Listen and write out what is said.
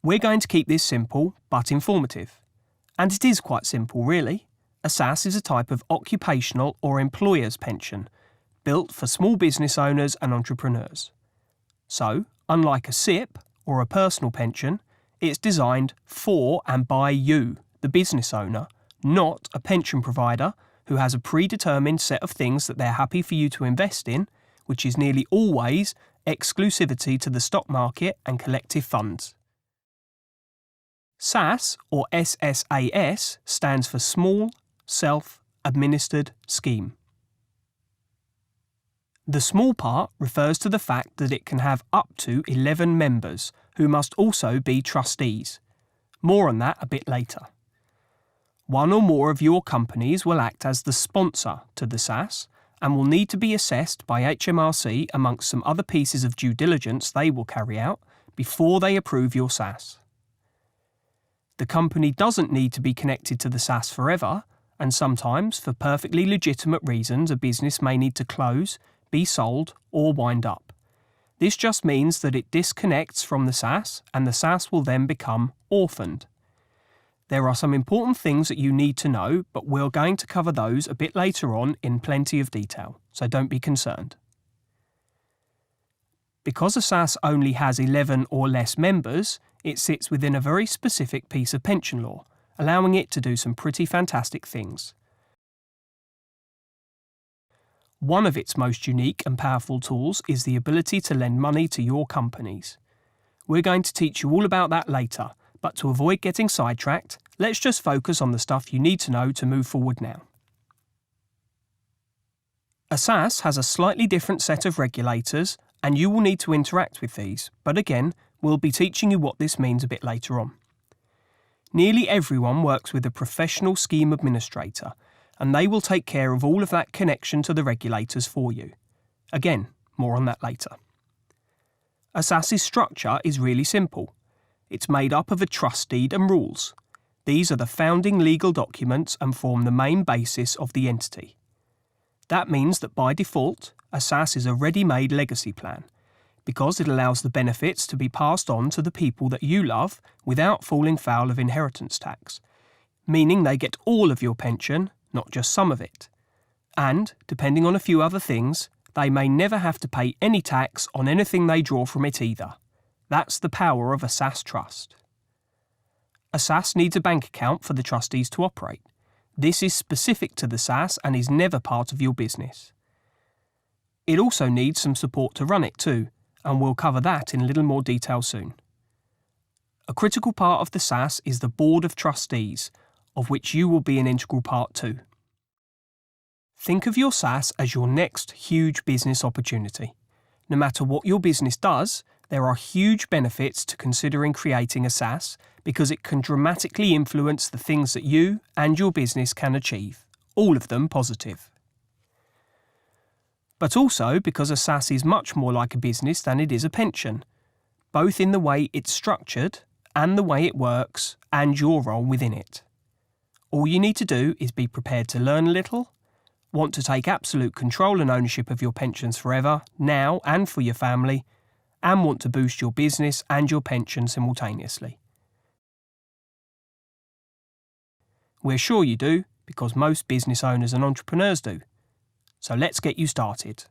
We're going to keep this simple but informative. And it is quite simple really. A SSAS is a type of occupational or employer's pension, built for small business owners and entrepreneurs. So, unlike a SIP or a personal pension, it's designed for and by you, the business owner, not a pension provider who has a predetermined set of things that they're happy for you to invest in, which is nearly always exclusivity to the stock market and collective funds. SSAS, or SSAS, stands for Small Self-Administered Scheme. The small part refers to the fact that it can have up to 11 members, who must also be trustees. More on that a bit later. One or more of your companies will act as the sponsor to the SSAS and will need to be assessed by HMRC amongst some other pieces of due diligence they will carry out before they approve your SSAS. The company doesn't need to be connected to the SSAS forever, and sometimes, for perfectly legitimate reasons, a business may need to close, be sold, or wind up. This just means that it disconnects from the SSAS, and the SSAS will then become orphaned. There are some important things that you need to know, but we're going to cover those a bit later on in plenty of detail, so don't be concerned. Because a SSAS only has 11 or less members, it sits within a very specific piece of pension law, allowing it to do some pretty fantastic things. One of its most unique and powerful tools is the ability to lend money to your companies. We're going to teach you all about that later, but to avoid getting sidetracked, let's just focus on the stuff you need to know to move forward now. A SSAS has a slightly different set of regulators, and you will need to interact with these, but again, we'll be teaching you what this means a bit later on. Nearly everyone works with a professional scheme administrator, and they will take care of all of that connection to the regulators for you. Again, more on that later. A SSAS's structure is really simple. It's made up of a trust deed and rules. These are the founding legal documents and form the main basis of the entity. That means that by default, a SSAS is a ready-made legacy plan, because it allows the benefits to be passed on to the people that you love without falling foul of inheritance tax, meaning they get all of your pension, not just some of it. And, depending on a few other things, they may never have to pay any tax on anything they draw from it either. That's the power of a SSAS trust. A SSAS needs a bank account for the trustees to operate. This is specific to the SSAS and is never part of your business. It also needs some support to run it too, and we'll cover that in a little more detail soon. A critical part of the SSAS is the Board of Trustees, of which you will be an integral part too. Think of your SSAS as your next huge business opportunity. No matter what your business does, there are huge benefits to considering creating a SSAS because it can dramatically influence the things that you and your business can achieve, all of them positive. But also because a SSAS is much more like a business than it is a pension, both in the way it's structured and the way it works and your role within it. All you need to do is be prepared to learn a little, want to take absolute control and ownership of your pensions forever, now and for your family, and want to boost your business and your pension simultaneously. We're sure you do, because most business owners and entrepreneurs do. So let's get you started.